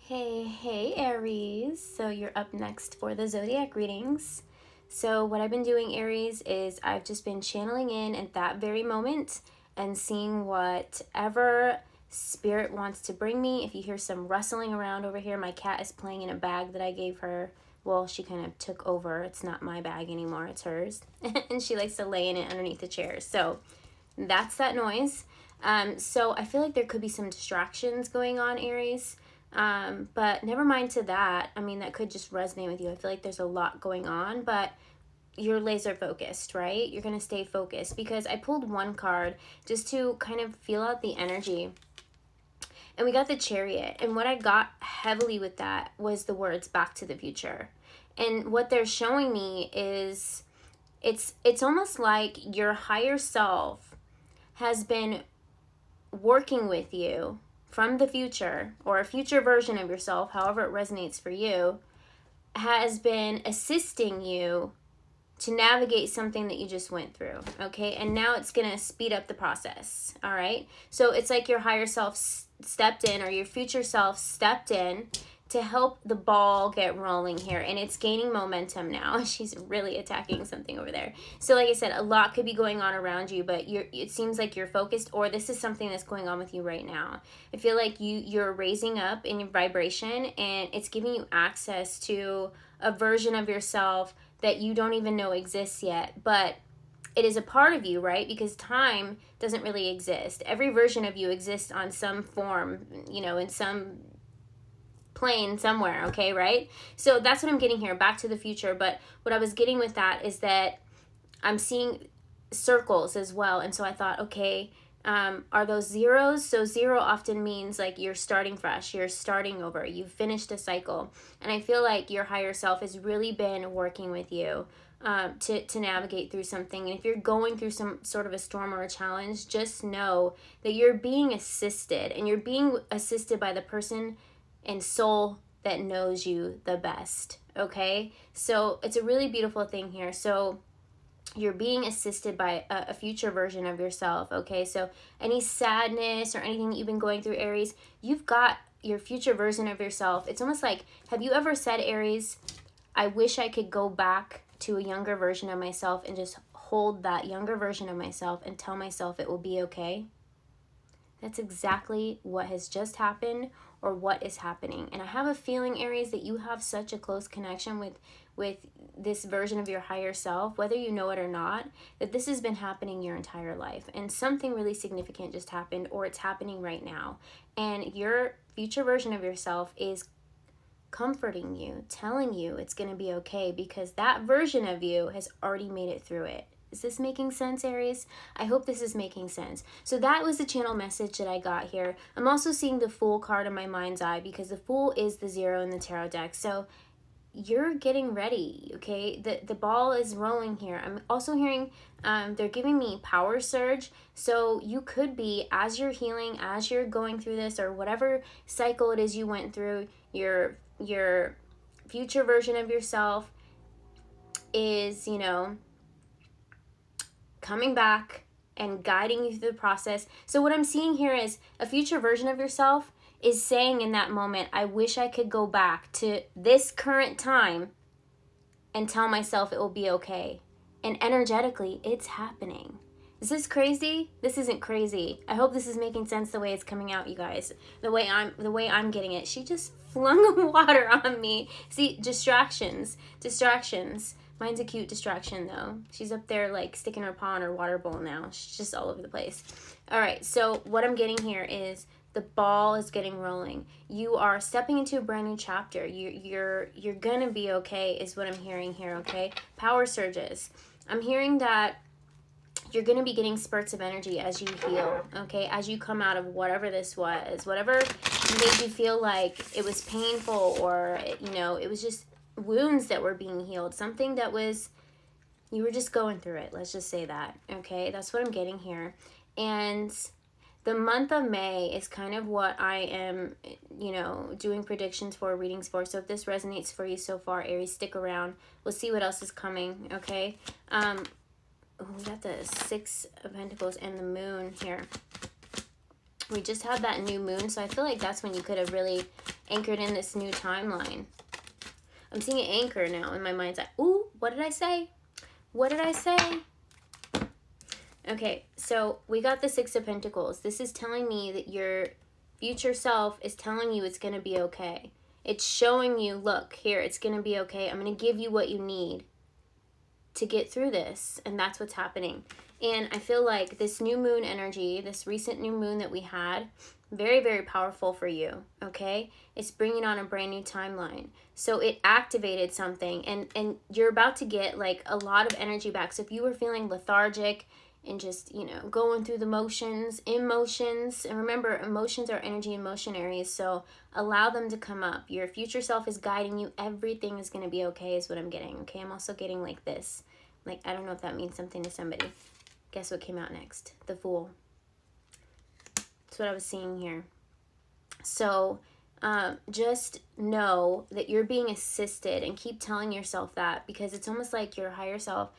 Hey Aries, so you're up next for the zodiac readings. So what I've been doing, Aries, is I've just been channeling in at that very moment and seeing whatever spirit wants to bring me. If you hear some rustling around over here, my cat is playing in a bag that I gave her. Well, she kind of took over. It's not my bag anymore, it's hers. And she likes to lay in it underneath the chairs. So that's that noise. So I feel like there could be some distractions going on, Aries. But never mind to that. I mean, that could just resonate with you. I feel like there's a lot going on, but you're laser focused, right? You're going to stay focused, because I pulled one card just to kind of feel out the energy. And we got the Chariot. And what I got heavily with that was the words Back to the Future. And what they're showing me is it's almost like your higher self has been working with you from the future, or a future version of yourself, however it resonates for you, has been assisting you to navigate something that you just went through, okay? And now it's going to speed up the process, all right? So it's like your higher self stepped in, or your future self stepped in to help the ball get rolling here, and it's gaining momentum now. She's really attacking something over there. So like I said, a lot could be going on around you, but it seems like you're focused, or this is something that's going on with you right now. I feel like you're raising up in your vibration, and it's giving you access to a version of yourself that you don't even know exists yet, but it is a part of you, right? Because time doesn't really exist. Every version of you exists on some form, you know, in some plane somewhere, okay, right? So that's what I'm getting here, Back to the Future. But what I was getting with that is that I'm seeing circles as well. And so I thought, okay, are those zeros? So zero often means like you're starting fresh, you're starting over, you've finished a cycle. And I feel like your higher self has really been working with you to navigate through something. And if you're going through some sort of a storm or a challenge, just know that you're being assisted, and you're being assisted by the person and soul that knows you the best, okay? So it's a really beautiful thing here. So you're being assisted by a future version of yourself, okay? So any sadness or anything that you've been going through, Aries, you've got your future version of yourself. It's almost like, have you ever said, Aries, I wish I could go back to a younger version of myself and just hold that younger version of myself and tell myself it will be okay? That's exactly what has just happened, or what is happening. And I have a feeling, Aries, that you have such a close connection with this version of your higher self, whether you know it or not, that this has been happening your entire life. And something really significant just happened, or it's happening right now. And your future version of yourself is comforting you, telling you it's going to be okay, because that version of you has already made it through it. Is this making sense, Aries? I hope this is making sense. So that was the channel message that I got here. I'm also seeing the Fool card in my mind's eye, because the Fool is the zero in the tarot deck. So you're getting ready, okay? The ball is rolling here. I'm also hearing they're giving me power surge. So you could be, as you're healing, as you're going through this, or whatever cycle it is you went through, your future version of yourself is, you know, coming back and guiding you through the process. So what I'm seeing here is a future version of yourself is saying in that moment, I wish I could go back to this current time and tell myself it will be okay. And energetically, it's happening. Is this crazy? This isn't crazy. I hope this is making sense the way it's coming out, you guys. The way I'm getting it. She just flung water on me. See, distractions. Mine's a cute distraction, though. She's up there, like, sticking her paw in her water bowl now. She's just all over the place. All right, so what I'm getting here is the ball is getting rolling. You are stepping into a brand new chapter. You're going to be okay, is what I'm hearing here, okay? Power surges. I'm hearing that you're going to be getting spurts of energy as you heal, okay? As you come out of whatever this was, whatever made you feel like it was painful, or, you know, it was just wounds that were being healed, something that was, you were just going through it, let's just say that, okay? That's what I'm getting here. And the month of May is kind of what I am, you know, doing predictions for, readings for. So if this resonates for you so far, Aries, stick around. We'll see what else is coming, okay? We got the Six of Pentacles and the Moon here. We just had that new moon, so I feel like that's when you could have really anchored in this new timeline. I'm seeing an anchor now in my mind's like, ooh, what did I say? What did I say? Okay, so we got the Six of Pentacles. This is telling me that your future self is telling you it's going to be okay. It's showing you, look, here, it's going to be okay. I'm going to give you what you need to get through this. And that's what's happening. And I feel like this new moon energy, this recent new moon that we had, very, very powerful for you, okay? It's bringing on a brand new timeline. So it activated something, and you're about to get, like, a lot of energy back. So if you were feeling lethargic and just, you know, going through the motions, emotions, and remember, emotions are energy in motion, Aries, so allow them to come up. Your future self is guiding you. Everything is going to be okay is what I'm getting, okay? I'm also getting, like, this. Like, I don't know if that means something to somebody. Guess what came out next? The Fool. That's what I was seeing here. So just know that you're being assisted, and keep telling yourself that, because it's almost like your higher self,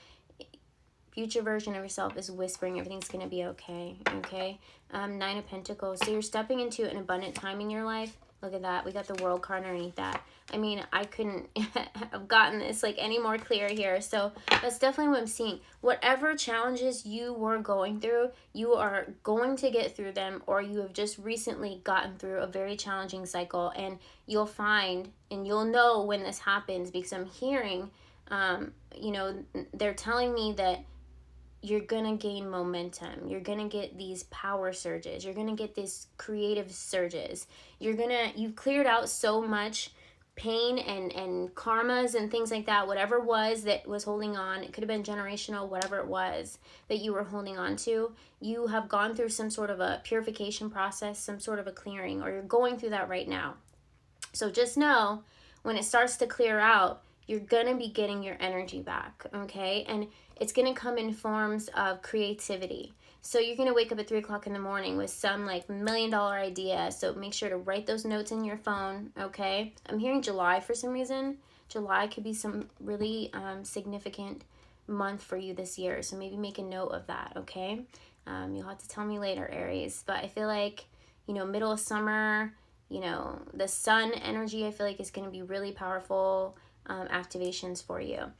future version of yourself, is whispering everything's going to be okay, okay? Nine of Pentacles. So you're stepping into an abundant time in your life. Look at that. We got the World card underneath that. I mean, I couldn't have gotten this like any more clear here. So that's definitely what I'm seeing. Whatever challenges you were going through, you are going to get through them, or you have just recently gotten through a very challenging cycle, and you'll find and you'll know when this happens, because I'm hearing, you know, they're telling me that you're going to gain momentum. You're going to get these power surges. You're going to get these creative surges. You've cleared out so much pain and karmas and things like that. Whatever it was that was holding on, it could have been generational, whatever it was that you were holding on to. You have gone through some sort of a purification process, some sort of a clearing, or you're going through that right now. So just know, when it starts to clear out, you're going to be getting your energy back, okay? And it's going to come in forms of creativity. So you're going to wake up at 3 o'clock in the morning with some like $1 million idea. So make sure to write those notes in your phone, okay? I'm hearing July for some reason. July could be some really significant month for you this year. So maybe make a note of that, okay? You'll have to tell me later, Aries. But I feel like, you know, middle of summer, you know, the sun energy, I feel like is going to be really powerful activations for you.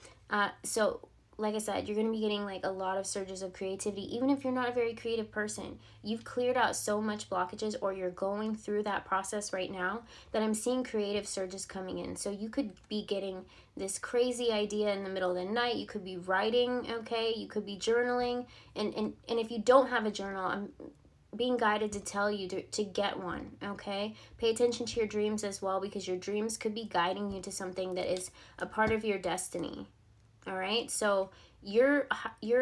So like I said, you're going to be getting like a lot of surges of creativity. Even if you're not a very creative person, you've cleared out so much blockages, or you're going through that process right now, that I'm seeing creative surges coming in. So you could be getting this crazy idea in the middle of the night. You could be writing, okay? You could be journaling. And if you don't have a journal, I'm being guided to tell you to get one, okay? Pay attention to your dreams as well, because your dreams could be guiding you to something that is a part of your destiny. All right, so your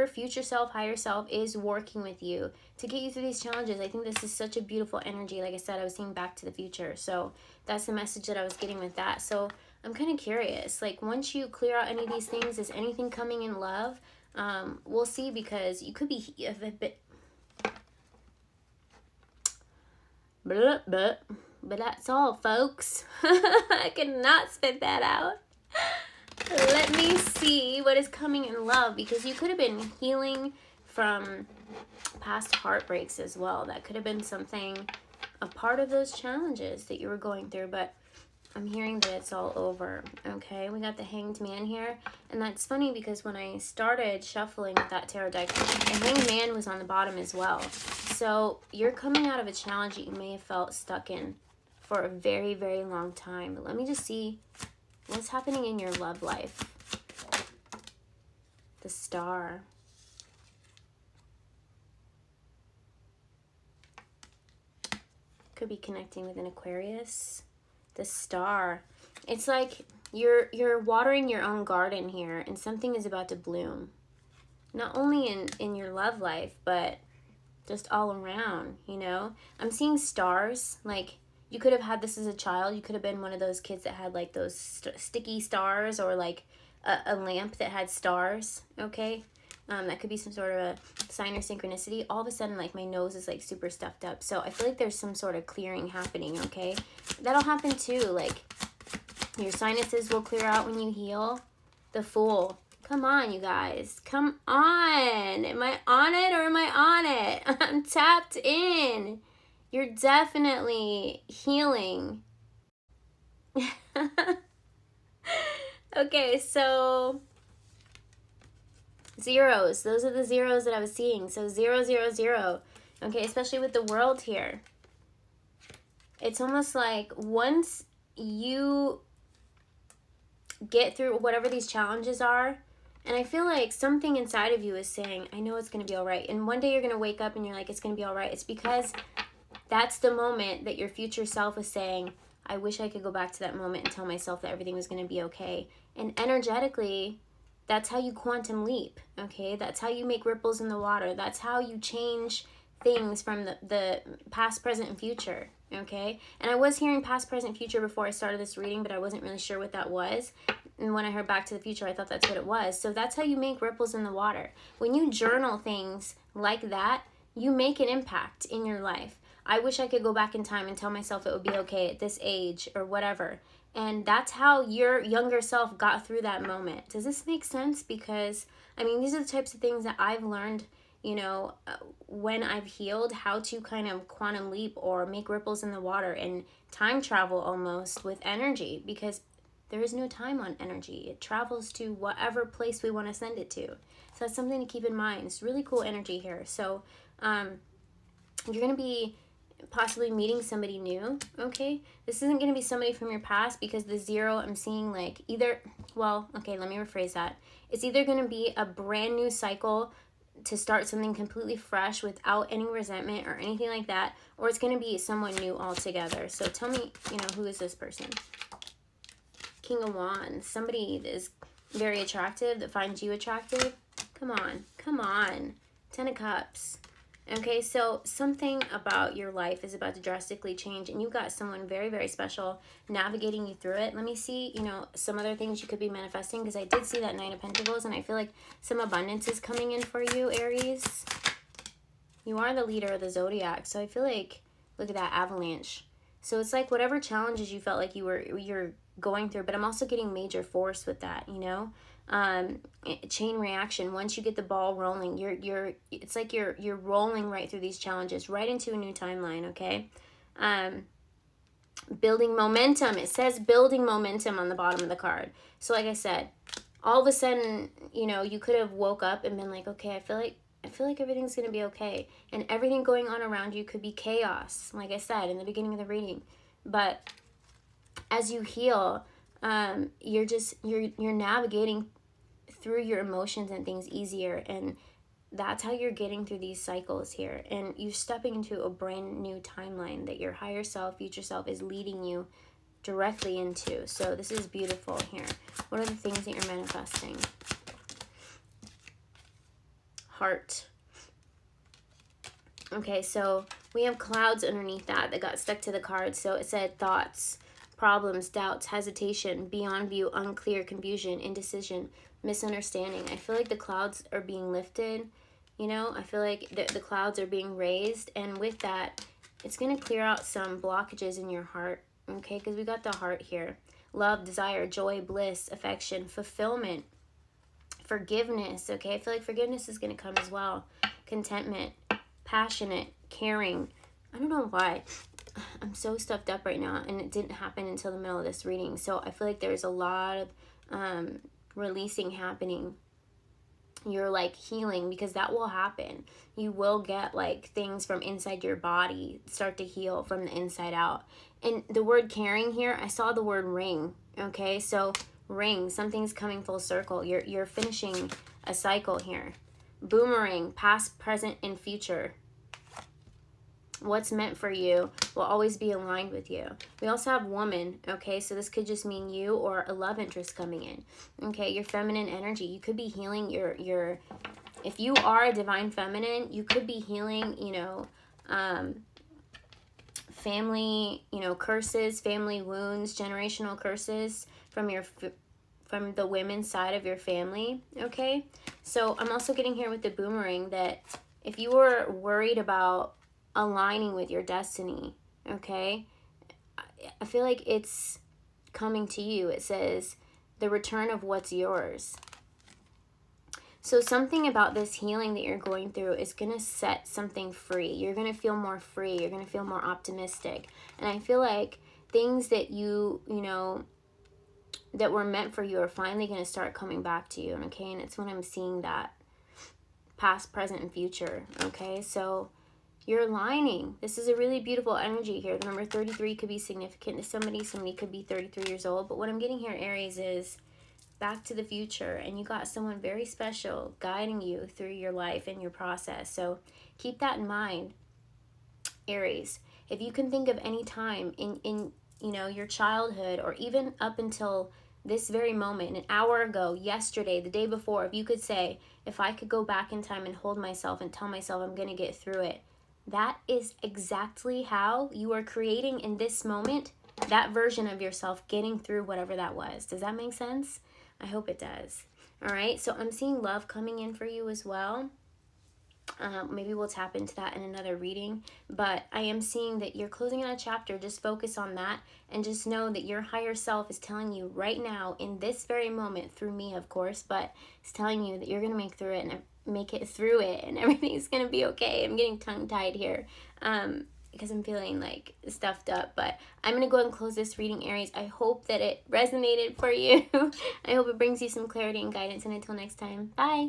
future self, higher self, is working with you to get you through these challenges. I think this is such a beautiful energy. Like I said, I was seeing Back to the Future, so that's the message that I was getting with that. So I'm kind of curious, like, once you clear out any of these things, is anything coming in love? We'll see, because you could be a bit, but that's all, folks. I cannot spit that out. Let me see what is coming in love, because you could have been healing from past heartbreaks as well. That could have been something, a part of those challenges that you were going through, but I'm hearing that it's all over, okay? We got the Hanged Man here, and that's funny because when I started shuffling with that tarot deck, the Hanged Man was on the bottom as well. So you're coming out of a challenge that you may have felt stuck in for a very, very long time. But let me just see what's happening in your love life. The Star. Could be connecting with an Aquarius. The Star. It's like you're watering your own garden here, and something is about to bloom. Not only in your love life, but just all around, you know? I'm seeing stars. Like, you could have had this as a child. You could have been one of those kids that had like those sticky stars, or like a lamp that had stars, okay? That could be some sort of a sign or synchronicity. All of a sudden, like, my nose is like super stuffed up. So I feel like there's some sort of clearing happening, okay? That'll happen too. Like, your sinuses will clear out when you heal. The Fool. Come on, you guys. Come on. Am I on it or am I on it? I'm tapped in. You're definitely healing Okay, so zeros. Those are the zeros that I was seeing. So 0, 0, 0. Okay, especially with the world here. It's almost like once you get through whatever these challenges are, and I feel like something inside of you is saying, I know it's going to be all right. And one day you're going to wake up and you're like, it's going to be all right. It's because that's the moment that your future self is saying, I wish I could go back to that moment and tell myself that everything was going to be okay. And energetically, that's how you quantum leap, okay? That's how you make ripples in the water. That's how you change things from the past, present, and future, okay? And I was hearing past, present, future before I started this reading, but I wasn't really sure what that was. And when I heard Back to the Future, I thought that's what it was. So that's how you make ripples in the water. When you journal things like that, you make an impact in your life. I wish I could go back in time and tell myself it would be okay at this age or whatever. And that's how your younger self got through that moment. Does this make sense? Because, I mean, these are the types of things that I've learned, you know, when I've healed, how to kind of quantum leap or make ripples in the water and time travel almost with energy, because there is no time on energy. It travels to whatever place we want to send it to. So that's something to keep in mind. It's really cool energy here. So you're going to be possibly meeting somebody new, okay? This isn't going to be somebody from your past, because the 0, I'm seeing like either, well, okay, let me rephrase that. It's either going to be a brand new cycle to start something completely fresh without any resentment or anything like that, or it's going to be someone new altogether. So tell me, you know, who is this person? King of Wands. Somebody that is very attractive, that finds you attractive. Come on, come on. 10 of Cups. Okay, so something about your life is about to drastically change, and you've got someone very, very special navigating you through it. Let me see, you know, some other things you could be manifesting, because I did see that Knight of Pentacles, and I feel like some abundance is coming in for you, Aries. You are the leader of the zodiac, so I feel like, look at that avalanche. So it's like whatever challenges you felt like you're going through, but I'm also getting major force with that, you know? Chain reaction. Once you get the ball rolling, it's like you're rolling right through these challenges, right into a new timeline, okay? Building momentum. It says building momentum on the bottom of the card. So like I said, all of a sudden, you know, you could have woke up and been like, okay, I feel like everything's going to be okay. And everything going on around you could be chaos, like I said in the beginning of the reading. But as you heal, you're navigating through your emotions and things easier, and that's how you're getting through these cycles here, and you're stepping into a brand new timeline that your higher self, future self, is leading you directly into. So this is beautiful here. What are the things that you're manifesting? Heart. Okay, so we have clouds underneath that got stuck to the card. So it said thoughts, problems, doubts, hesitation, beyond view, unclear, confusion, indecision, misunderstanding. I feel like the clouds are being lifted, you know? I feel like the clouds are being raised, and with that, it's going to clear out some blockages in your heart, okay? Because we got the heart here. Love, desire, joy, bliss, affection, fulfillment, forgiveness, okay? I feel like forgiveness is going to come as well. Contentment, passionate, caring. I don't know why. I'm so stuffed up right now, and it didn't happen until the middle of this reading. So I feel like there's a lot of releasing happening. You're like healing, because that will happen. You will get like things from inside your body start to heal from the inside out. And the word caring here, I saw the word ring. Okay, so ring, something's coming full circle. You're finishing a cycle here. Boomerang, past, present, and future. What's meant for you will always be aligned with you. We also have woman, okay? So this could just mean you or a love interest coming in, okay? Your feminine energy. You could be healing your if you are a divine feminine, you could be healing, you know, family, you know, curses, family wounds, generational curses from the women's side of your family, okay? So I'm also getting here with the boomerang that if you were worried about aligning with your destiny, okay, I feel like it's coming to you. It says the return of what's yours. So something about this healing that you're going through is going to set something free. You're going to feel more free. You're going to feel more optimistic. And I feel like things that you know, that were meant for you are finally going to start coming back to you, okay? And it's when I'm seeing that past, present, and future, okay? So you're aligning. This is a really beautiful energy here. The number 33 could be significant to somebody. Somebody could be 33 years old. But what I'm getting here, Aries, is back to the future. And you got someone very special guiding you through your life and your process. So keep that in mind, Aries. If you can think of any time in you know, your childhood, or even up until this very moment, an hour ago, yesterday, the day before, if you could say, if I could go back in time and hold myself and tell myself I'm going to get through it, that is exactly how you are creating in this moment that version of yourself getting through whatever that was. Does that make sense? I hope it does. All right, so I'm seeing love coming in for you as well. Maybe we'll tap into that in another reading, but I am seeing that you're closing out a chapter. Just focus on that and just know that your higher self is telling you right now in this very moment, through me of course, but it's telling you that you're going to make it through it and everything's going to be okay. I'm getting tongue-tied here because I'm feeling like stuffed up, but I'm going to go ahead and close this reading, Aries. I hope that it resonated for you. I hope it brings you some clarity and guidance, and until next time, bye.